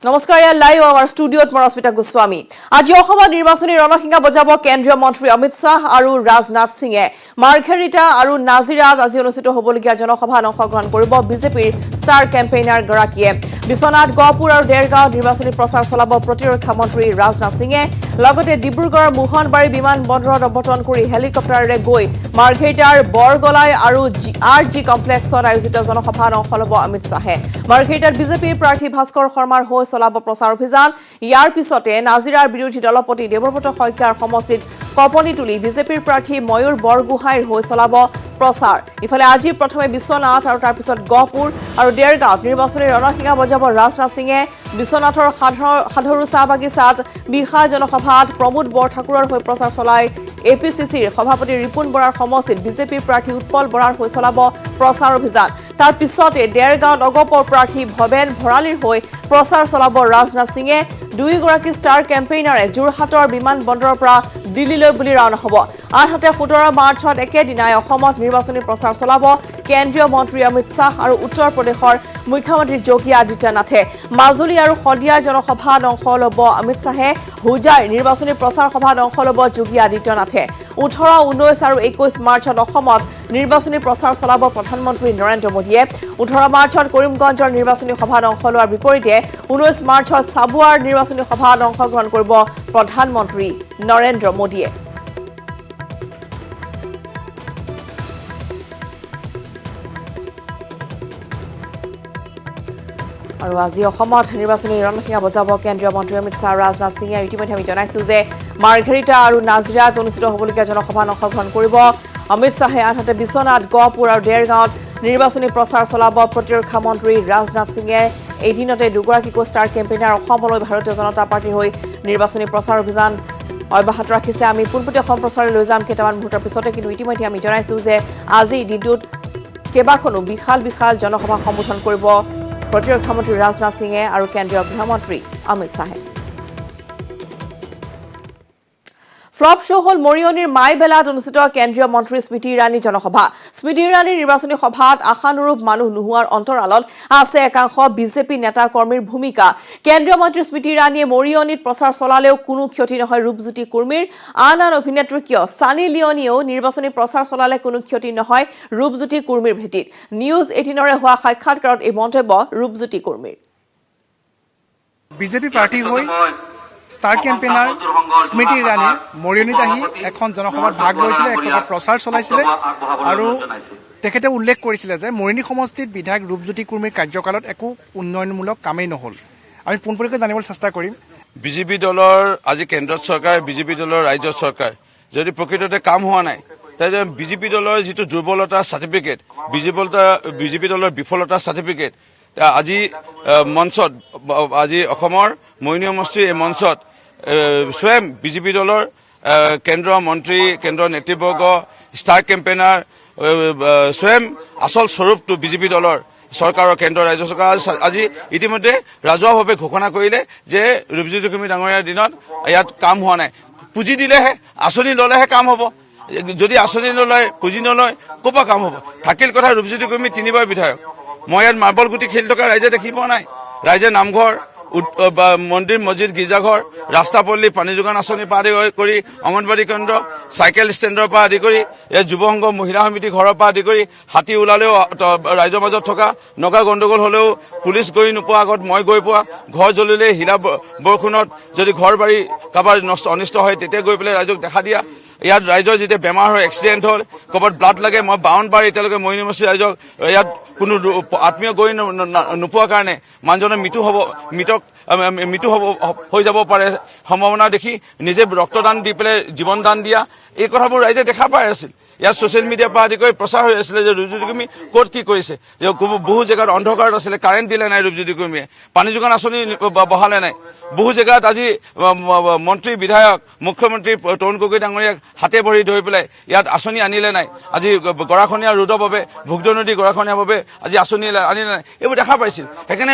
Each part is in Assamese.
নমস্কাৰ লাইভ আৱাৰ ষ্টুডিঅ'ত মৰস্মিতা গোস্বামী আজি অসমৰ নিৰ্বাচনী ৰণসিঙা বজাব কেন্দ্ৰীয় মন্ত্ৰী অমিত শাহ আৰু ৰাজনাথ সিঙে মাৰ্ঘেৰিটা আৰু নাজিৰাত আজি অনুষ্ঠিত হ'বলগীয়া জনসভাত অংশগ্ৰহণ কৰিব বিজেপিৰ ষ্টাৰ কেম্পেইনাৰ গৰাকীয়ে বিশ্বনাথ গহপুৰ আৰু দেৰগাঁৱত নিৰ্বাচনী প্ৰচাৰ চলাব প্ৰতিৰক্ষা মন্ত্ৰী ৰাজনাথ সিঙে লগতে ডিব্ৰুগড়ৰ মোহনবাৰী বিমান বন্দৰত অৱতৰণ কৰি হেলিকপ্টাৰেৰে গৈ মাৰ্ঘেৰিটাৰ বৰগলাই আৰু আৰজি কমপ্লেক্সত আয়োজিত জনসভাত অংশ ল'ব অমিত শাহে মাৰ্ঘেৰিটাত বিজেপিৰ প্ৰাৰ্থী ভাস্কৰ শৰ্মাৰ হৈ চলাব প্ৰচাৰ অভিযান ইয়াৰ পিছতে নাজিৰাৰ বিৰোধী দলপতি দেৱব্ৰত শইকীয়াৰ সমষ্টিত কপনি তুলি বিজেপিৰ প্ৰাৰ্থী ময়ূৰ বৰগোহাঁইৰ হৈ চলাব প্ৰচাৰ ইফালে আজি প্ৰথমে বিশ্বনাথ আৰু তাৰ পিছত গহপুৰ আৰু দেৰগাঁৱত নিৰ্বাচনী ৰণসিঙা বজাব ৰাজনাথ সিঙে বিশ্বনাথৰ সাধৰু চাহ বাগিচাত বিশাল জনসভাত প্ৰমোদ বৰঠাকুৰৰ হৈ প্ৰচাৰ চলাই এপিচিচিৰ সভাপতি ৰিপুণ বৰাৰ সমষ্টিত বিজেপিৰ প্ৰাৰ্থী উৎপল বৰাৰ হৈ চলাব প্ৰচাৰ অভিযান তাৰ পিছতে দেৰগাঁৱত অগপৰ প্ৰাৰ্থী ভৱেন ভৰালীৰ হৈ প্ৰচাৰ চলাব ৰাজনাথ সিঙে দুইগৰাকী ষ্টাৰ কেম্পেইনাৰে যোৰহাটৰ বিমান বন্দৰৰ পৰা দিল্লীলৈ বুলি ৰাওনা হ'ব আনহাতে 17 মাৰ্চত একেদিনাই অসমত নিৰ্বাচনী প্ৰচাৰ চলাব কেন্দ্ৰীয় মন্ত্ৰী অমিত শাহ আৰু উত্তৰ প্ৰদেশৰ মুখ্যমন্ত্ৰী যোগী আদিত্যনাথে মাজুলী আৰু শদিয়াৰ জনসভাত অংশ ল'ব অমিত শাহে হুজাইৰ নিৰ্বাচনী প্ৰচাৰ সভাত অংশ ল'ব যোগী আদিত্যনাথে 18, 19 আৰু 21 মাৰ্চত অসমত নিৰ্বাচনী প্ৰচাৰ চলাব প্ৰধানমন্ত্ৰী নৰেন্দ্ৰ মোদীয়ে 18 মাৰ্চত কৰিমগঞ্জৰ নিৰ্বাচনী সভাত অংশ লোৱাৰ বিপৰীতে 19 মাৰ্চত চাবুৱাৰ নিৰ্বাচনী সভাত অংশগ্ৰহণ কৰিব প্ৰধানমন্ত্ৰী নৰেন্দ্ৰ মোদীয়ে আৰু আজি অসমত নিৰ্বাচনী ৰণসিঙা বজাব কেন্দ্ৰীয় মন্ত্ৰী অমিত শাহ ৰাজনাথ সিঙে ইতিমধ্যে আমি জনাইছো যে মাৰ্ঘেৰিটা আৰু নাজিৰাত অনুষ্ঠিত হ'বলগীয়া জনসভাত অংশগ্ৰহণ কৰিব অমিত শাহে আনহাতে বিশ্বনাথ গহপুৰ আৰু দেৰগাঁৱত নিৰ্বাচনী প্ৰচাৰ চলাব প্ৰতিৰক্ষা মন্ত্ৰী ৰাজনাথ সিঙে এদিনতে দুগৰাকীকৈ ষ্টাৰ কেম্পেইনাৰ অসমলৈ ভাৰতীয় জনতা পাৰ্টিৰ হৈ নিৰ্বাচনী প্ৰচাৰ অভিযান অব্যাহত ৰাখিছে আমি পোনপটীয়া সম্প্ৰচাৰলৈ লৈ যাম কেইটামান মুহূৰ্তৰ পিছতে কিন্তু ইতিমধ্যে আমি জনাইছো যে আজি দিনটোত কেইবাখনো বিশাল জনসভা সম্বোধন কৰিব প্ৰতিৰক্ষা মন্ত্ৰী ৰাজনাথ সিঙে আৰু কেন্দ্ৰীয় গৃহমন্ত্ৰী অমিত শাহে ফ্লপ শ্ব' হ'ল মৰিয়নিৰ মাইবেলাত অনুষ্ঠিত কেন্দ্ৰীয় মন্ত্ৰী স্মৃতি ইৰাণী জনসভা স্মৃতি ইৰাণীৰ নিৰ্বাচনী সভাত আশানুৰূপ মানুহ নোহোৱাৰ অন্তৰালত আছে একাংশ বিজেপি নেতা কৰ্মীৰ ভূমিকা কেন্দ্ৰীয় মন্ত্ৰী স্মৃতি ইৰাণীয়ে মৰিয়নিত প্ৰচাৰ চলালেও কোনো ক্ষতি নহয় ৰূপজ্যোতি কুৰ্মীৰ আন অভিনেত্ৰী কিয় ছানী লিঅনীয়েও নিৰ্বাচনী প্ৰচাৰ চলালে কোনো ক্ষতি নহয় ৰূপজ্যোতি কুৰ্মীৰ ভেটিত নিউজ 18ৰে হোৱা সাক্ষাৎকাৰত এই মন্তব্য ৰূপজ্যোতি কুৰ্মীৰ বিজেপি প্ৰাৰ্থী হৈ ষ্টাৰ কেম্পেইনাৰ স্মৃতি ইৰাণী মৰিয়নিত আহি এখন জনসভাত ভাগ লৈছিলে এক প্ৰকাৰ প্ৰচাৰ চলাইছিলে আৰু তেখেতে উল্লেখ কৰিছিলে যে মৰিয়নি সমষ্টিত বিধায়ক ৰূপজ্যোতি কুৰ্মীৰ কাৰ্যকালত একো উন্নয়নমূলক কামেই নহ'ল আমি পোনপটীয়াকৈ জানিবলৈ চেষ্টা কৰিম বিজেপি দলৰ আজি কেন্দ্ৰত চৰকাৰ বিজেপি দলৰ ৰাজ্য চৰকাৰ যদি প্ৰকৃততে কাম হোৱা নাই তেন্তে বিজেপি দলৰ যিটো দুৰ্বলতা চাৰ্টিফিকেট বিজেপি দলৰ বিফলতা চাৰ্টিফিকেট আজি মঞ্চত আজি অসমৰ মৰিয়নি সমষ্টিৰ এই মঞ্চত স্বয়ং বিজেপি দলৰ কেন্দ্ৰীয় মন্ত্ৰী কেন্দ্ৰীয় নেতৃবৰ্গ ষ্টাৰ কেম্পেইনাৰ স্বয়ং আচল স্বৰূপটো বিজেপি দলৰ চৰকাৰৰ কেন্দ্ৰ ৰাজ্য চৰকাৰ আজি ইতিমধ্যে ৰাজহুৱাভাৱে ঘোষণা কৰিলে যে ৰূপজ্যোতি কুৰ্মী ডাঙৰীয়াৰ দিনত ইয়াত কাম হোৱা নাই পুঁজি দিলেহে আঁচনি ললেহে কাম হ'ব যদি আঁচনি নলয় পুঁজি নলয় ক'ৰ পৰা কাম হ'ব থাকিল কথা ৰূপজ্যোতি কুৰ্মী 3বাৰ বিধায়ক মই ইয়াত মাৰ্বল গুটি খেলি থকা ৰাইজে দেখি পোৱা নাই ৰাইজে নামঘৰ মন্দিৰ মছজিদ গীৰ্জাঘৰ ৰাস্তা পদূলি পানী যোগান আঁচনিৰ পৰা আদি কৰি অংগনবাড়ী কেন্দ্ৰ চাইকেল ষ্টেণ্ডৰ পৰা আদি কৰি ইয়াত যুৱ সংঘ মহিলা সমিতি ঘৰৰ পৰা আদি কৰি হাতী ওলালেও ৰাইজৰ মাজত থকা নগা গণ্ডগোল হলেও পুলিচ গৈ নোপোৱা আগত মই গৈ পোৱা ঘৰ জ্বলিলে শিলা বৰষুণত যদি ঘৰ বাৰী কাৰোবাৰ অনিষ্ট হয় তেতিয়া গৈ পেলাই ৰাইজক দেখা দিয়া ইয়াত ৰাইজৰ যেতিয়া বেমাৰ হয় এক্সিডেণ্ট হ'ল ক'ৰবাত ব্লাড লাগে মই 52 বাৰ এতিয়ালৈকে মৰিয়নি সমষ্টিৰ ৰাইজক ইয়াত কোনো আত্মীয় গৈ নোপোৱাৰ কাৰণে মানুহজনৰ মৃত্যু হৈ যাব পাৰে সম্ভাৱনা দেখি নিজে ৰক্তদান দি পেলাই জীৱন দান দিয়া এই কথাবোৰ ৰাইজে দেখা পাই আছিল ইয়াত ছচিয়েল মিডিয়াৰ পৰা আদি কৰি প্ৰচাৰ হৈ আছিলে যে ৰূপজ্যোতি কুৰ্মী ক'ত কি কৰিছে বহু জেগাত অন্ধকাৰত আছিলে কাৰেণ্ট দিলে নাই ৰূপজ্যোতি কুৰ্মীয়ে পানী যোগান আঁচনি বহালে নাই বহু জেগাত আজি মন্ত্ৰী বিধায়ক মুখ্যমন্ত্ৰী তৰুণ গগৈ ডাঙৰীয়াক হাতে ভৰি ধৰি পেলাই ইয়াত আঁচনি আনিলে নাই আজি গৰাখনীয়া ৰোডৰ বাবে ভোগদৈ নদী গৰাখনীয়াৰ বাবে আজি আঁচনি আনিলে নাই এইবোৰ দেখা পাইছিল সেইকাৰণে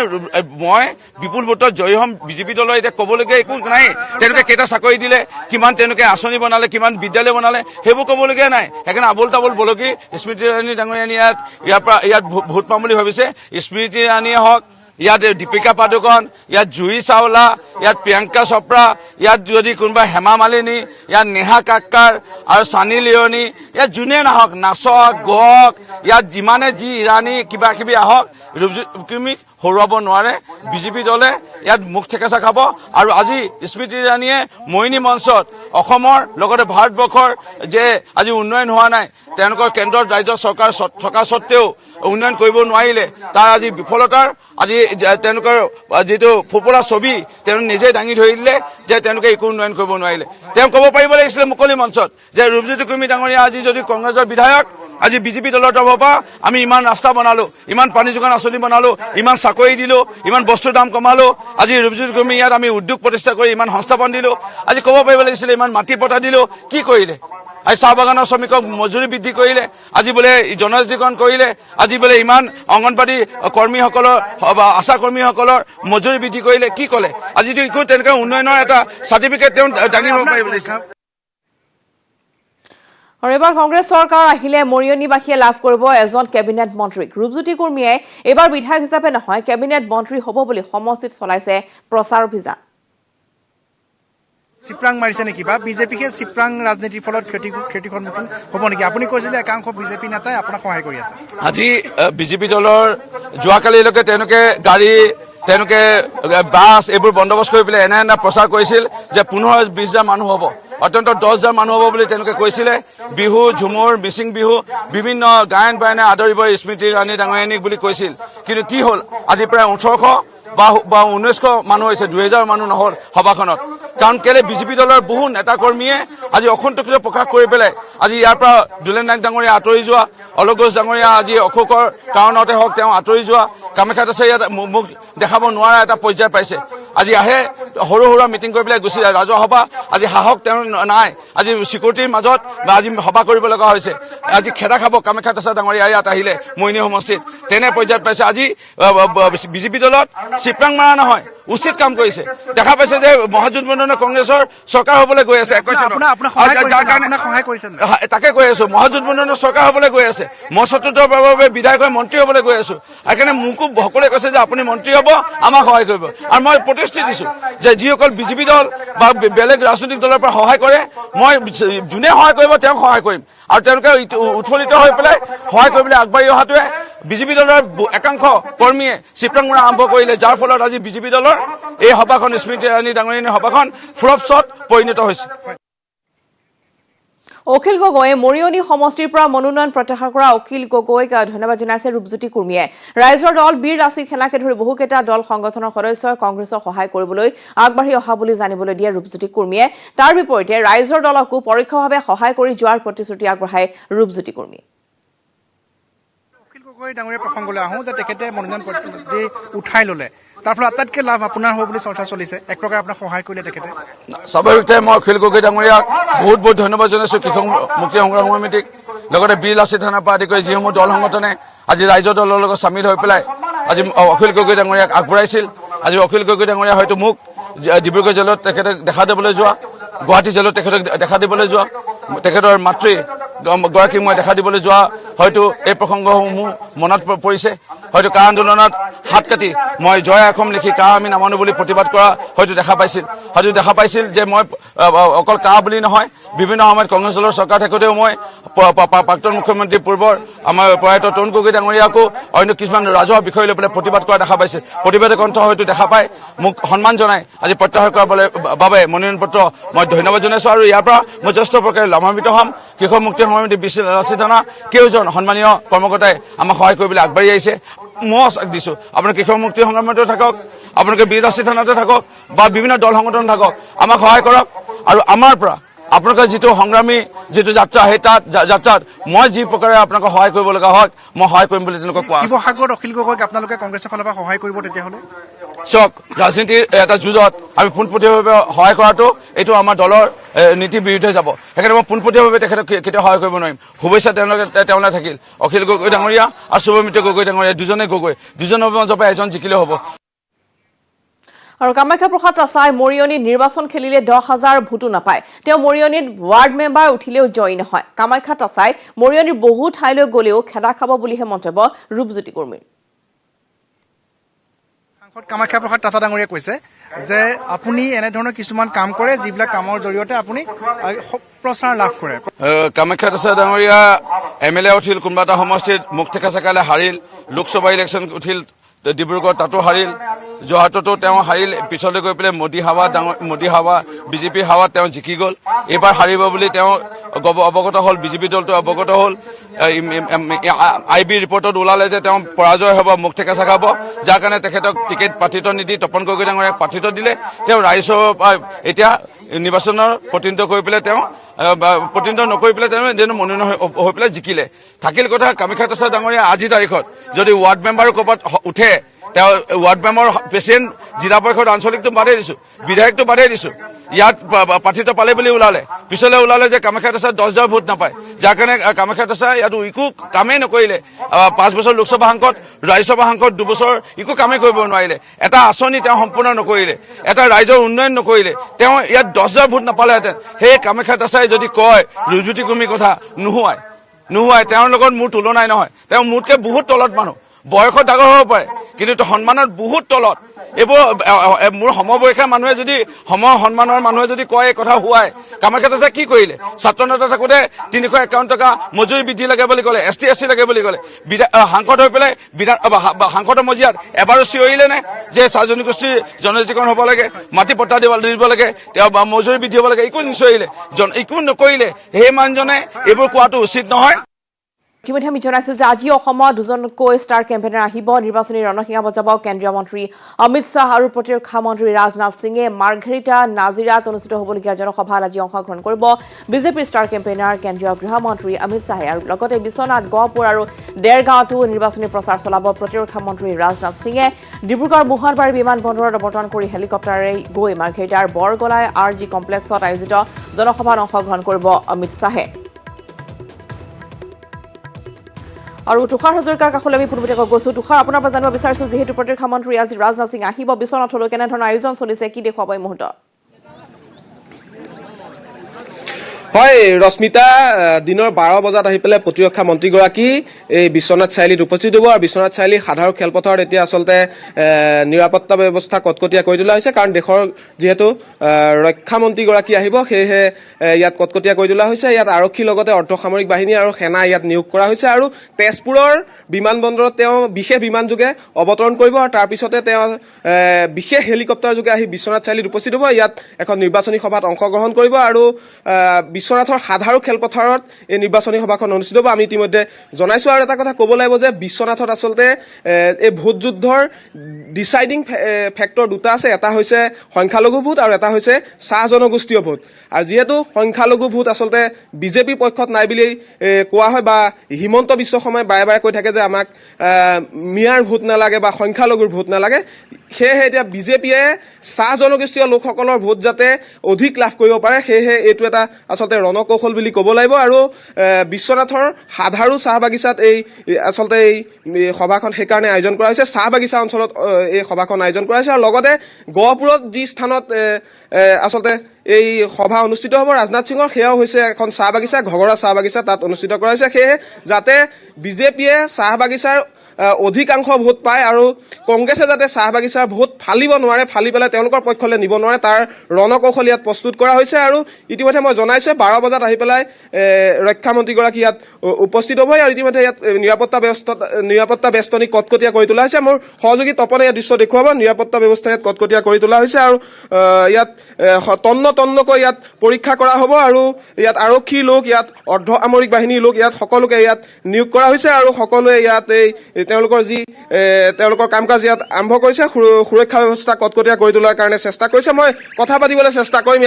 মই বিপুল ভোটত জয়ী হ'ম বিজেপি দলৰ এতিয়া ক'বলগীয়া একো নাই তেওঁলোকে কেইটা চাকৰি দিলে কিমান তেওঁলোকে আঁচনি বনালে কিমান বিদ্যালয় বনালে সেইবোৰ ক'বলগীয়া নাই সেইকাৰণে আবোল তাবোল বলকি স্মৃতি ইৰাণী ডাঙৰীয়া ইয়াত ভোট পাম বুলি ভাবিছে স্মৃতি ইৰাণীয়ে হওক ইয়াত দীপিকা পাডুকন, ইয়াত জুহি চাওলা, ইয়াত প্ৰিয়ংকা চোপ্ৰা, ইয়াত যদি কোনোবা হেমা মালিনী, ইয়াত নেহা কাক্কাৰ আৰু সানী লিঅনি, ইয়াত যোনে নাহক নাচক গওক, ইয়াত যিমানে যি ইৰাণী কিবা কিবি আহক ৰূপজ্যোতিক হৰুৱাব নোৱাৰে বিজেপি দলে। ইয়াত মুখ ঠেকেচা খাব। আৰু আজি স্মৃতি ইৰাণীয়ে মোহিনী মঞ্চত অসমৰ লগতে ভাৰতবৰ্ষৰ যে আজি উন্নয়ন হোৱা নাই, তেওঁলোকৰ কেন্দ্ৰৰ ৰাজ্য চৰকাৰ থকা স্বত্তেও উন্নয়ন কৰিব নোৱাৰিলে, তাৰ আজি বিফলতাৰ আজি তেওঁলোকৰ যিটো ফোপোলা ছবি তেওঁ নিজে দাঙি ধৰি দিলে যে তেওঁলোকে একো উন্নয়ন কৰিব নোৱাৰিলে। তেওঁ ক'ব পাৰিব লাগিছিলে মুকলি মঞ্চত যে ৰূপজ্যোতি কুৰ্মী ডাঙৰীয়া আজি যদি কংগ্ৰেছৰ বিধায়ক, আজি বিজেপি দলৰ তৰফৰ পৰা আমি ইমান ৰাস্তা বনালো, ইমান পানী যোগান আঁচনি বনালো, ইমান চাকৰি দিলো, ইমান বস্তুৰ দাম কমালো, আজি ৰূপজ্যোতি কুৰ্মী ইয়াত আমি উদ্যোগ প্ৰতিষ্ঠা কৰি ইমান সংস্থাপন দিলো, আজি ক'ব পাৰিব লাগিছিলে ইমান মাটি পটা দিলো, কি কৰিলে? আজি চাহ বাগানৰ শ্ৰমিকক মজুৰি বৃদ্ধি কৰিলে, আজি বোলে জনজাতিকৰণ কৰিলে, আজি বোলে ইমান অংগনবাদী কৰ্মীসকলৰ আশা কৰ্মীসকলৰ মজুৰি বৃদ্ধি কৰিলে, কি ক'লে? আজিতো একো তেনেকুৱা উন্নয়নৰ এটা চাৰ্টিফিকেট তেওঁ দাঙি ধৰিব পাৰিব লাগিছিল। আৰু এবাৰ কংগ্ৰেছ চৰকাৰ আহিলে মৰিয়নিবাসীয়ে লাভ কৰিব এজন কেবিনেট মন্ত্ৰীক। ৰূপজ্যোতি কুৰ্মীয়ে এইবাৰ বিধায়ক হিচাপে নহয় কেবিনেট মন্ত্ৰী হ'ব বুলি সমষ্টিত চলাইছে প্ৰচাৰ অভিযান। চিপৰাং মাৰিছে নেকি বা বিজেপিকে চিপৰাং ৰাজনীতিৰ ফলত ক্ষতিৰ সন্মুখীন হ'ব নেকি? আপুনি কৈছিলে একাংশ বিজেপি নেতাই আপোনাক সহায় কৰি আছে। আজি বিজেপি দলৰ যোৱাকালিলৈকে তেওঁলোকে গাড়ী, তেওঁলোকে বাছ এইবোৰ বন্দোবস্ত কৰি পেলাই এনে প্ৰচাৰ কৰিছিল যে 15-20 হাজাৰ মানুহ হ'ব, অত্যন্ত 10 হাজাৰ মানুহ হ'ব বুলি তেওঁলোকে কৈছিলে। বিহু, ঝুমুৰ, মিচিং বিহু, বিভিন্ন গায়ন বায়নে আদৰিব স্মৃতি ইৰাণী ডাঙৰীয়ানীক বুলি কৈছিল। কিন্তু কি হ'ল, আজি প্ৰায় 1800 বা 1900 মানুহ হৈছে, 2000 মানুহ নহ'ল সভাখনত। কাৰণ কেলে বিজেপি দলৰ বহু নেতা কৰ্মীয়ে আজি অসন্তুষ্ট প্ৰকাশ কৰি পেলাই আজি ইয়াৰ পৰা দুলেন নায়ক ডাঙৰীয়া আঁতৰি যোৱা, অলোক ঘোষ ডাঙৰীয়া আজি অসুখৰ কাৰণতে হওক তেওঁ আঁতৰি যোৱা, কামাখ্যাত আছে ইয়াত মুখ দেখাব নোৱাৰা এটা পৰ্যায় পাইছে। আজি আহে সৰু সুৰা মিটিং কৰি পেলাই গুচি যায়, ৰাজহুৱা সভা আজি সাহস তেওঁ নাই, আজি চিকিউৰিটিৰ মাজত বা আজি সভা কৰিব লগা হৈছে। আজি খেদা খাব কামাখ্যাত আছে ডাঙৰীয়া ইয়াত আহিলে মোহিনী সমষ্টিত, তেনে পৰ্যায়ত পাইছে। আজি বিজেপি দলত চিপৰাং মাৰা নহয়, উচিত কাম কৰিছে। দেখা পাইছে যে মহাজোঁটবন্ধনে কংগ্ৰেছৰ চৰকাৰ হ'বলৈ গৈ আছে। তাকে কৈ আছো, মহাজোঁটবন্ধনৰ চৰকাৰ হ'বলৈ গৈ আছে। মই চতুৰ্থবাৰৰ বাবে বিধায়ক হৈ মন্ত্ৰী হ'বলৈ গৈ আছো। সেইকাৰণে মোকো সকলোৱে কৈছে যে আপুনি মন্ত্ৰী হ'ব, আমাক সহায় কৰিব। আৰু মই প্ৰতিশ্ৰুতি দিছো যে যিসকল বিজেপি দল বা বেলেগ ৰাজনৈতিক দলৰ পৰা সহায় কৰে, মই যোনে সহায় কৰিব তেওঁক সহায় কৰিম। আৰু তেওঁলোকে উৎফুল্লিত হৈ পেলাই সহায় কৰিবলৈ আগবাঢ়ি অহাটোৱে বিজেপি দলৰ একাংশ কৰ্মীয়ে চিপৰাং মৰা আৰম্ভ কৰিলে, যাৰ ফলত আজি বিজেপি দলৰ এই সভাখন স্মৃতি ইৰাণী ডাঙৰীয়ানীৰ সভাখন ফ্লপছত পৰিণত হৈছে। অখিল গগৈয়ে মৰিয়নি সমষ্টিৰ পৰা মনোনয়ন প্ৰত্যাহাৰ কৰা অখিল গগৈক ধন্যবাদ জনাইছে ৰূপজ্যোতি কুৰ্মীয়ে। ৰাইজৰ দল বীৰ লাচিত সেনাকে ধৰি বহুকেইটা দল সংগঠনৰ সদস্যই কংগ্ৰেছক সহায় কৰিবলৈ আগবাঢ়ি অহা বুলি জানিবলৈ দিয়ে ৰূপজ্যোতি কুৰ্মীয়ে। তাৰ বিপৰীতে ৰাইজৰ দলকো পৰোক্ষভাৱে সহায় কৰি যোৱাৰ প্ৰতিশ্ৰুতি আগবঢ়ায় ৰূপজ্যোতি কুৰ্মীয়ে। অখিল গগৈ ডাঙৰীয়া প্ৰসংগলৈ আহোঁ যে তেখেতে মনোনয়ন পত্ৰ উঠাই ল'লে, তাৰ ফলত আটাইতকৈ লাভ আপোনাৰ হ'ব বুলি চৰ্চা চলিছে। এক প্ৰকাৰ আপোনাক সহায় কৰিলে তেখেতে। স্বাভাৱিকতে মই অখিল গগৈ ডাঙৰীয়াক বহুত বহুত ধন্যবাদ জনাইছো, কৃষক মুক্তি সংগ্ৰাম সমিতিক, লগতে বীৰ লাচিত সেনাৰ পৰা আদি কৰি যিসমূহ দল সংগঠনে আজি ৰাইজৰ দলৰ লগত চামিল হৈ পেলাই আজি অখিল গগৈ ডাঙৰীয়াক আগবঢ়াইছিল। আজি অখিল গগৈ ডাঙৰীয়া হয়তো মোক ডিব্ৰুগড় জেলত তেখেতে দেখা দিবলৈ যোৱা, গুৱাহাটী জেলত তেখেতক দেখা দিবলৈ যোৱা, তেখেতৰ মাতৃ গৰাকীক মই দেখা দিবলৈ যোৱা, হয়তো এই প্ৰসংগসমূহ মনত পৰিছে। হয়তো কা আন্দোলনত হাত কাটি মই জয় অসম লিখি কা আমি নামানো বুলি প্ৰতিবাদ কৰা হয়তো দেখা পাইছিল যে মই অকল কা বুলি নহয়, বিভিন্ন সময়ত কংগ্ৰেছ দলৰ চৰকাৰ থাকোঁতেও মই প্ৰাক্তন মুখ্যমন্ত্ৰী পূৰ্বৰ আমাৰ প্ৰয়াত তৰুণ গগৈ ডাঙৰীয়াকো অন্য কিছুমান ৰাজহুৱা বিষয় লৈ পেলাই প্ৰতিবাদ কৰা দেখা পাইছিল। প্ৰতিবাদী কণ্ঠ হয়তো দেখা পাই মোক সন্মান জনাই আজি প্ৰত্যাহাৰ কৰাৰ বাবে মনোনয়ন পত্ৰ মই ধন্যবাদ জনাইছো। আৰু ইয়াৰ পৰা মই যথেষ্ট প্ৰকাৰে লাভান্বিত হ'ম। কৃষক মুক্তি সমিতি বীৰ লাচিত সেনা কেইজন সন্মানীয় কৰ্মকৰ্তাই আমাক সহায় কৰিবলৈ আগবাঢ়ি আহিছে। মই আশ্বাস দিছো আপোনালোকে কৃষক মুক্তি সংগ্ৰামতে থাকক, আপোনালোকে বীৰ লাচিত সেনাতে থাকক বা বিভিন্ন দল সংগঠন থাকক, আমাক সহায় কৰক। আৰু আমাৰ পৰা আপোনালোকৰ যিটো সংগ্ৰামী যিটো যাত্ৰা, সেই যাত্ৰাত মই যি প্ৰকাৰে আপোনালোকক সহায় কৰিব লগা হয় মই সহায় কৰিম বুলি তেওঁলোকক কোৱা। শিৱসাগৰত অখিল গগৈক আপোনালোকে কংগ্ৰেছৰ ফালৰ পৰা সহায় কৰিব তেতিয়াহ'লে? চাওক, ৰাজনীতিৰ এটা যুঁজত আমি পোনপটীয়াভাৱে সহায় কৰাটো এইটো আমাৰ দলৰ নীতিৰ বিৰুদ্ধে যাব। সেইকাৰণে মই পোনপটীয়াভাৱে তেখেতক কেতিয়াও সহায় কৰিব নোৱাৰিম। শুভেচ্ছা তেওঁলোকে থাকিল অখিল গগৈ ডাঙৰীয়া আৰু শুভমিত্ৰ গগৈ ডাঙৰীয়া, দুজনৰ মাজৰ পৰা এজন জিকিলেও হ'ব। আৰু কামাখ্যা প্ৰসাদ তাছাই মৰিয়নিত নিৰ্বাচন খেলিলে 10,000 ভোটো নাপায়। তেওঁ মৰিয়নিত ৱাৰ্ড মেম্বাৰ উঠিলেও জয়ী নহয়। কামাখ্যা তাছাই মৰিয়নিৰ বহু ঠাইলৈ গ'লেও খেদা খাব বুলিহে মন্তব্য ৰূপজ্যোতি কুৰ্মীৰ। কামাখ্যা প্ৰসাদ তাছা ডাঙৰীয়াই কৈছে যে আপুনি এনেধৰণৰ কিছুমান কাম কৰে যিবিলাক কামৰ জৰিয়তে আপুনি প্ৰচাৰ লাভ কৰে। কামাখ্যা তাছা ডাঙৰীয়া MLA উঠিল, কোনোবা এটা সমষ্টিত মুখ থেকা চেকালে হাৰিল, লোকসভা ইলেকশ্যন উঠিল ডিব্ৰুগড়, তাতো হাৰিল, যোৰহাটতো তেওঁ হাৰিল, পিছলৈ গৈ পেলাই মোদী হাৱা বিজেপি হাৱাত তেওঁ জিকি গ'ল। এইবাৰ হাৰিব বুলি তেওঁ অৱগত হ'ল, বিজেপি দলটো অৱগত হ'ল। IB ৰিপৰ্টত ওলালে যে তেওঁ পৰাজয় হ'ব, মুখ থেকা চেকাব, যাৰ কাৰণে তেখেতক টিকেট প্ৰাৰ্থিত্ব নিদি তপন গগৈ ডাঙৰীয়াক প্ৰাৰ্থিত্ব দিলে। তেওঁ ৰাইজৰ এতিয়া নিৰ্বাচনৰ প্ৰতিনিধিত্ব কৰি পেলাই তেওঁ প্ৰতিনিধিত্ব নকৰি পেলাই তেওঁ মনোনয়ন হৈ পেলাই জিকিলে। থাকিল কথা কামাখ্যা তাছা ডাঙৰীয়া আজিৰ তাৰিখত যদি ৱাৰ্ড মেম্বাৰো ক'ৰবাত উঠে, তেওঁ ৱাৰ্ড মেম্বাৰ প্ৰেচিডেণ্ট, জিলা পৰিষদ, আঞ্চলিকটো বাদেই দিছো, বিধায়কটো বাদেই দিছো, ইয়াত প্ৰাৰ্থিত্ব পালে বুলি ওলালে, পিছলৈ ওলালে যে কামাখ্যা তাছা 10,000 ভোট নাপায়, যাৰ কাৰণে কামাখ্যা তাছা ইয়াত একো কামেই নকৰিলে। 5 বছৰ লোকসভা সাংসদ, ৰাজ্যসভা সাংসদ 2 বছৰ একো কামেই কৰিব নোৱাৰিলে। এটা আঁচনি তেওঁ সম্পূৰ্ণ নকৰিলে, এটা ৰাইজৰ উন্নয়ন নকৰিলে, তেওঁ ইয়াত 10,000 ভোট নাপালেহেঁতেন। সেই কামাখ্যা তাছাই যদি কয় ৰুজুতি কুৰ্মী কথা, নোহোৱাই তেওঁৰ লগত মোৰ তুলনাই নহয়। তেওঁ মোতকৈ বহুত তলত মানুহ, বয়সত ডাঙৰ হ'ব পাৰে কিন্তু সন্মানত বহুত তলত। এইবোৰ মোৰ সমবয়সীয়া মানুহে যদি সন্মানৰ মানুহে যদি কয় এই কথা হোৱাই, কামাখ্যা তাছাই কি কৰিলে? ছাত্ৰ নেতা থাকোঁতে 351 টকা মজুৰি বৃদ্ধি লাগে বুলি ক'লে, ST SC লাগে বুলি ক'লে, সাংসদ হৈ পেলাই সাংসদৰ মজিয়াত এবাৰো চিঞৰিলে নে যে চাহ জনগোষ্ঠীৰ জনজাতিকৰণ হ'ব লাগে, মাটি পট্টা দিব লাগে, তেওঁ মজুৰি বৃদ্ধি হ'ব লাগে? একো নিচিঞৰিলে, একো নকৰিলে। সেই মানুহজনে এইবোৰ কোৱাটো উচিত নহয়। ইতিমধ্যে আমি জনাইছো যে আজি অসমত 2জনকৈ ষ্টাৰ কেম্পেইনাৰ আহিব। নিৰ্বাচনী ৰণসিঙা বজাব কেন্দ্ৰীয় মন্ত্ৰী অমিত শ্বাহ আৰু প্ৰতিৰক্ষা মন্ত্ৰী ৰাজনাথ সিঙে। মাৰ্ঘেৰিটা নাজিৰাত অনুষ্ঠিত হ'বলগীয়া জনসভাত আজি অংশগ্ৰহণ কৰিব বিজেপিৰ ষ্টাৰ কেম্পেইনাৰ কেন্দ্ৰীয় গৃহমন্ত্ৰী অমিত শ্বাহে। আৰু লগতে বিশ্বনাথ, গহপুৰ আৰু দেৰগাঁৱতো নিৰ্বাচনী প্ৰচাৰ চলাব প্ৰতিৰক্ষা মন্ত্ৰী ৰাজনাথ সিঙে। ডিব্ৰুগড় মোহনবাৰী বিমানবন্দৰত অৱতৰণ কৰি হেলিকপ্টাৰে গৈ মাৰ্ঘেৰিটাৰ বৰগলাই RG কমপ্লেক্সত আয়োজিত জনসভাত অংশগ্ৰহণ কৰিব অমিত শ্বাহে। আৰু তুষাৰ হাজৰিকাৰ কাষলৈ আমি পোনপটীয়াকৈ গৈছো। তুষাৰ, আপোনাৰ পৰা জানিব বিচাৰিছো, যিহেতু প্ৰতিৰক্ষা মন্ত্ৰী আজি ৰাজনাথ সিং আহিব বিশ্বনাথলৈ, কেনেধৰণৰ আয়োজন চলিছে, কি দেখুৱাব এই মুহূৰ্তত? হয় ৰশ্মিতা, দিনৰ 12 বজাত আহি পেলাই প্ৰতিৰক্ষা মন্ত্ৰীগৰাকী এই বিশ্বনাথ চাৰিআলিত উপস্থিত হ'ব। আৰু বিশ্বনাথ চাৰিআলি সাধাৰণ খেলপথাৰত এতিয়া আচলতে নিৰাপত্তা ব্যৱস্থা কটকটীয়া কৰি তোলা হৈছে, কাৰণ দেশৰ যিহেতু ৰক্ষা মন্ত্ৰীগৰাকী আহিব, সেয়েহে ইয়াত কটকটীয়া কৰি তোলা হৈছে। ইয়াত আৰক্ষীৰ লগতে অৰ্ধসামৰিক বাহিনী আৰু সেনা ইয়াত নিয়োগ কৰা হৈছে। আৰু তেজপুৰৰ বিমানবন্দৰত তেওঁ বিশেষ বিমানযোগে অৱতৰণ কৰিব আৰু তাৰপিছতে তেওঁ বিশেষ হেলিকপ্টাৰ যোগে আহি বিশ্বনাথ চাৰিআলিত উপস্থিত হ'ব। ইয়াত এখন নিৰ্বাচনী সভাত অংশগ্ৰহণ কৰিব আৰু বিশ্বনাথৰ সাধাৰণ খেলপথাৰত এই নিৰ্বাচনী সভাখন অনুষ্ঠিত হ'ব। আমি ইতিমধ্যে জনাইছোঁ। আৰু এটা কথা ক'ব লাগিব যে বিশ্বনাথত আচলতে এই ভোট যুদ্ধৰ ডিচাইডিং ফেক্টৰ দুটা আছে। এটা হৈছে সংখ্যালঘু ভোট আৰু এটা হৈছে চাহ জনগোষ্ঠীয় ভোট। আৰু যিহেতু সংখ্যালঘু ভোট আচলতে বিজেপিৰ পক্ষত নাই বুলি কোৱা হয়, বা হিমন্ত বিশ্ব শৰ্মাই বাৰে বাৰে কৈ থাকে যে আমাক মিয়াৰ ভোট নালাগে বা সংখ্যালঘুৰ ভোট নালাগে, সেয়েহে এতিয়া বিজেপিয়ে চাহ জনগোষ্ঠীয় লোকসকলৰ ভোট যাতে অধিক লাভ কৰিব পাৰে, সেয়েহে এইটো এটা আচলতে ৰণকৌশল বুলি ক'ব লাগিব। আৰু বিশ্বনাথৰ সাধাৰু চাহ বাগিচাত আচলতে এই সভাখন সেইকাৰণে আয়োজন কৰা হৈছে। চাহ বাগিচা অঞ্চলত এই সভাখন আয়োজন কৰা হৈছে। আৰু লগতে গহপুৰত যি স্থানত আচলতে এই সভা অনুষ্ঠিত হ'ব ৰাজনাথ সিঙৰ, সেয়াও হৈছে এখন চাহ বাগিচা, ঘগৰা চাহ বাগিচা, তাত অনুষ্ঠিত কৰা হৈছে। সেয়েহে যাতে বিজেপিয়ে চাহ বাগিচাৰ অধিকাংশ ভোট পায় আৰু কংগ্ৰেছে যাতে চাহ বাগিচাৰ ভোট ফালিব নোৱাৰে, ফালি পেলাই তেওঁলোকৰ পক্ষলৈ নিব নোৱাৰে, তাৰ ৰণকৌশল ইয়াত প্ৰস্তুত কৰা হৈছে। আৰু ইতিমধ্যে মই জনাইছোঁ 12 বজাত আহি পেলাই ৰক্ষা মন্ত্ৰীগৰাকী ইয়াত উপস্থিত হ'ব। আৰু ইতিমধ্যে ইয়াত নিৰাপত্তা বেষ্টনী কটকটীয়া কৰি তোলা হৈছে। মোৰ সহযোগী তপনে ইয়াত দৃশ্য দেখুৱাব। নিৰাপত্তা ব্যৱস্থা ইয়াত কটকটীয়া কৰি তোলা হৈছে আৰু ইয়াত তন্নকৈ ইয়াত পৰীক্ষা কৰা হ'ব। আৰু ইয়াত আৰক্ষীৰ লোক, ইয়াত অৰ্ধ সামৰিক বাহিনীৰ লোক, ইয়াত সকলোকে ইয়াত নিয়োগ কৰা হৈছে। আৰু সকলোৱে ইয়াত তেওঁলোকৰ কাম কাজ ইয়াত আৰম্ভ কৰিছে, সুৰক্ষা ব্যৱস্থা কটকটীয়া কৰি তোলাৰ কাৰণে চেষ্টা কৰিছে। মই কথা পাতিবলৈ চেষ্টা কৰিম।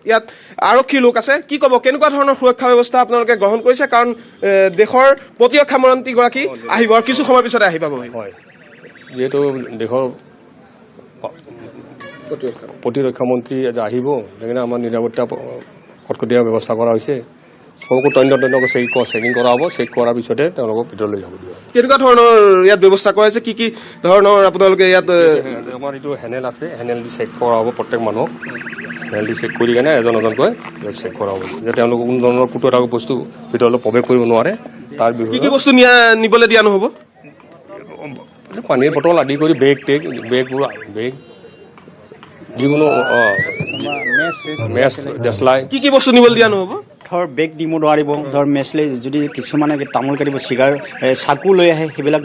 ইয়াত আৰক্ষীৰ লোক আছে, কি ক'ব, কেনেকুৱা ধৰণৰ সুৰক্ষা ব্যৱস্থা আপোনালোকে গ্ৰহণ কৰিছে? কাৰণ দেশৰ প্ৰতিৰক্ষা মন্ত্ৰীগৰাকী আহিব আৰু কিছু সময়ৰ পিছতে আহি পাবহি। হয়, যিহেতু দেশৰ প্ৰতিৰক্ষা মন্ত্ৰী আহিব, সেইকাৰণে আমাৰ নিৰাপত্তা কটকটীয়া ব্যৱস্থা কৰা হৈছে। সকলো তন্নকৈ চেকিং কৰা হ'ব। চেক কৰাৰ পিছতে তেওঁলোকক ভিতৰলৈ যাব দিয়া হ'ব। কেনেকুৱা ধৰণৰ ইয়াত ব্যৱস্থা কৰা হৈছে? কি ধৰণৰ আপোনালোকে ইয়াত? আমাৰ এইটো হেনেল আছে, হেনেল দি চেক কৰা হ'ব প্ৰত্যেক মানুহক। হেনেল দি চেক কৰি কেনে এজনকৈ চেক কৰা হ'ব যে তেওঁলোকে কোনো ধৰণৰ কুটৰা বস্তু ভিতৰলৈ প্ৰৱেশ কৰিব নোৱাৰে। তাৰ বিষয়ে কি বস্তু নিবলৈ দিয়া নহ'ব? পানীৰ বটল আদি কৰি বেগ যিকোনো মেচ দেচলাই কি বস্তু নিবলৈ দিয়া নহ'ব? ধৰ বেগ নিব নোৱাৰিব, ধৰ মেচলে যদি কিছুমানে তামোল কাটিব চিগাৰ চাকু লৈ আহে সেইবিলাক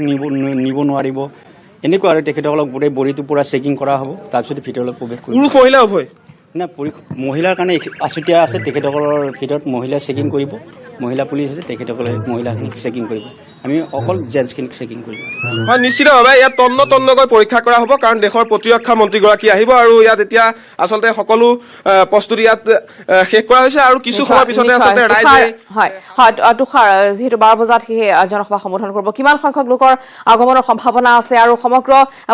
নিব নোৱাৰিব। এনেকুৱা আৰু তেখেতসকলক গোটেই বডিটো পূৰা চেকিং কৰা হ'ব, তাৰপিছত ভিতৰলৈ প্ৰৱেশ কৰিব। পুৰুষ মহিলা উভয়? না মহিলাৰ কাৰণে আছুতীয়া আছে, তেখেতসকলৰ ভিতৰত মহিলা চেকিং কৰিব, মহিলা পুলিচ আছে, তেখেতসকলে মহিলাখিনিক চেকিং কৰিব। আমি অকল জেণ্টছখিনিক চেকিং কৰিম। হয়, নিশ্চিতভাৱে ইয়াত তন্নকৈ পৰীক্ষা কৰা হ'ব, কাৰণ দেশৰ প্ৰতিৰক্ষা মন্ত্ৰীগৰাকী আহিব আৰু ইয়াত এতিয়া আচলতে সকলো প্ৰস্তুতি ইয়াত শেষ কৰা হৈছে আৰু কিছু সময় পিছতে আচলতে ৰাইজে তুষাৰ যিহেতু 12 বজাত সেই জনসভা সম্বোধন কৰিব, কিমান সংখ্যক লোকৰ আগমনৰ সম্ভাৱনা আছে আৰু সমগ্ৰ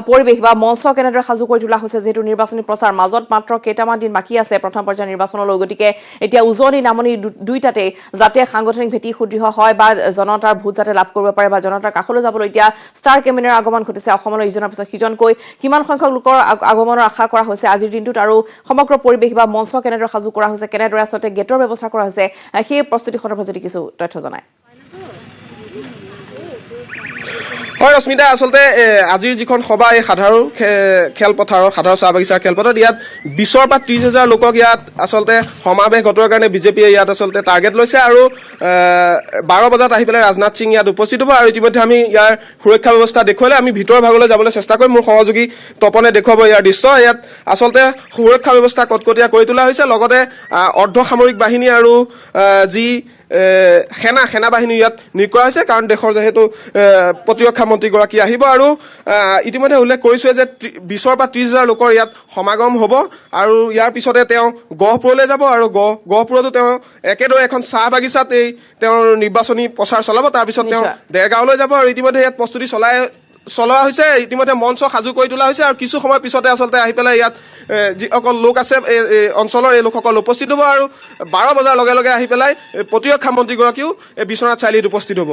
পৰিৱেশ বা মঞ্চ কেনেদৰে সাজু কৰি তোলা হৈছে? যিহেতু নিৰ্বাচনী প্ৰচাৰ মাজত মাত্ৰ কেইটামান দিন বাকী আছে প্ৰথম পৰ্যায়ৰ নিৰ্বাচনলৈ, গতিকে এতিয়া উজনি নামনি দুইটাতে যাতে সাংগঠনিক ভেটি সুদৃঢ় হয় বা জনতাৰ ভোট যাতে লাভ কৰিব পাৰে বা জনতাৰ কাষলৈ যাবলৈ এতিয়া ষ্টাৰ কেম্পেইনৰ আগমন ঘটিছে অসমলৈ ইজনৰ পিছত সিজনকৈ। কিমান সংখ্যক লোকৰ আগমনৰ আশা কৰা হৈছে আজিৰ দিনটোত আৰু সমগ্ৰ পৰিৱেশ বা মঞ্চ কেনেদৰে সাজু কৰা হৈছে, কেনেদৰে আচলতে গেটৰ ব্যৱস্থা কৰা হৈছে, সেই প্ৰস্তুতি সন্দৰ্ভত যদি কিছু তথ্য জনায়। হয় ৰশ্মিতা, আচলতে আজিৰ যিখন সভা এই সাধাৰু খেলপথাৰৰ সাধাৰু চাহ বাগিচাৰ খেলপথাৰত ইয়াত 20 পৰা 30,000 লোকক ইয়াত আচলতে সমাৱেশ ঘটোৱাৰ কাৰণে বিজেপিয়ে ইয়াত আচলতে টাৰ্গেট লৈছে আৰু 12 বজাত আহি পেলাই ৰাজনাথ সিং ইয়াত উপস্থিত হ'ব আৰু ইতিমধ্যে আমি ইয়াৰ সুৰক্ষা ব্যৱস্থা দেখুৱালে আমি ভিতৰৰ ভাগলৈ যাবলৈ চেষ্টা কৰিম। মোৰ সহযোগী তপনে দেখুৱাব ইয়াৰ দৃশ্য। ইয়াত আচলতে সুৰক্ষা ব্যৱস্থা কটকটীয়া কৰি তোলা হৈছে, লগতে অৰ্ধসামৰিক বাহিনী আৰু যি সেনা বাহিনী ইয়াত নিয়োগ কৰা হৈছে, কাৰণ দেশৰ যিহেতু প্ৰতিৰক্ষা মন্ত্ৰীগৰাকী আহিব আৰু ইতিমধ্যে উল্লেখ কৰিছোৱে যে 20 পৰা 30,000 লোকৰ ইয়াত সমাগম হ'ব আৰু ইয়াৰ পিছতে তেওঁ গহপুৰলৈ যাব আৰু গহপুৰতো তেওঁ একেদৰে এখন চাহ বাগিচাত তেওঁৰ নিৰ্বাচনী প্ৰচাৰ চলাব। তাৰপিছত তেওঁ দেৰগাঁৱলৈ যাব আৰু ইতিমধ্যে ইয়াত প্ৰস্তুতি চলোৱা হৈছে, ইতিমধ্যে মঞ্চ সাজু কৰি তোলা হৈছে আৰু কিছু সময় পিছতে আচলতে আহি পেলাই ইয়াত যিসকল লোক আছে এই অঞ্চলৰ এই লোকসকল উপস্থিত হ'ব আৰু 12 বজাৰ লগে লগে আহি পেলাই প্ৰতিৰক্ষা মন্ত্ৰীগৰাকীও এই বিশ্বনাথ চাৰিআলিত উপস্থিত হ'ব।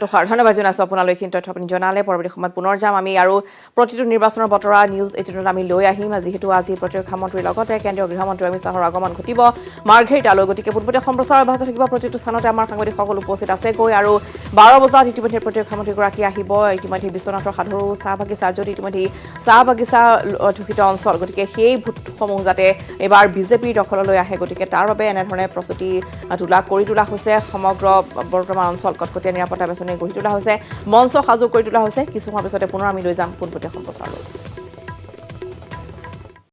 তুষাৰ, ধন্যবাদ জনাইছোঁ আপোনালৈ এইখিনি তথ্য আপুনি জনালে। পৰৱৰ্তী সময়ত পুনৰ যাম আমি আৰু প্ৰতিটো নিৰ্বাচনৰ বতৰা নিউজ 18ত আমি লৈ আহিম। যিহেতু আজি প্ৰতিৰক্ষা মন্ত্ৰীৰ লগতে কেন্দ্ৰীয় গৃহমন্ত্ৰী অমিত শ্বাহৰ আগমন ঘটিব মাৰ্ঘেৰিটালৈ, গতিকে পোনপটীয়া সম্প্ৰচাৰ অব্যাহত থাকিব। প্ৰতিটো স্থানতে আমাৰ সাংবাদিকসকল উপস্থিত আছেগৈ আৰু 12 বজাত ইতিমধ্যে প্ৰতিৰক্ষা মন্ত্ৰীগৰাকী আহিব। ইতিমধ্যে বিশ্বনাথৰ সাধাৰু চাহ বাগিচা যদি ইতিমধ্যে চাহ বাগিচা অধ্যুষিত অঞ্চল, গতিকে সেই ভোটসমূহ যাতে এইবাৰ বিজেপিৰ দখললৈ আহে, গতিকে তাৰ বাবে এনেধৰণে প্ৰস্তুতি কৰি তোলা হৈছে। সমগ্ৰ বৰ্তমান অঞ্চল কটকটীয়া নিৰাপত্তা বাছনি গঢ়ি তোলা হৈছে, মঞ্চ সাজু কৰি তোলা হৈছে। কিছু সময়ৰ পিছতে পুনৰ আমি লৈ যাম পোনপটীয়া সম্প্ৰচাৰলৈ।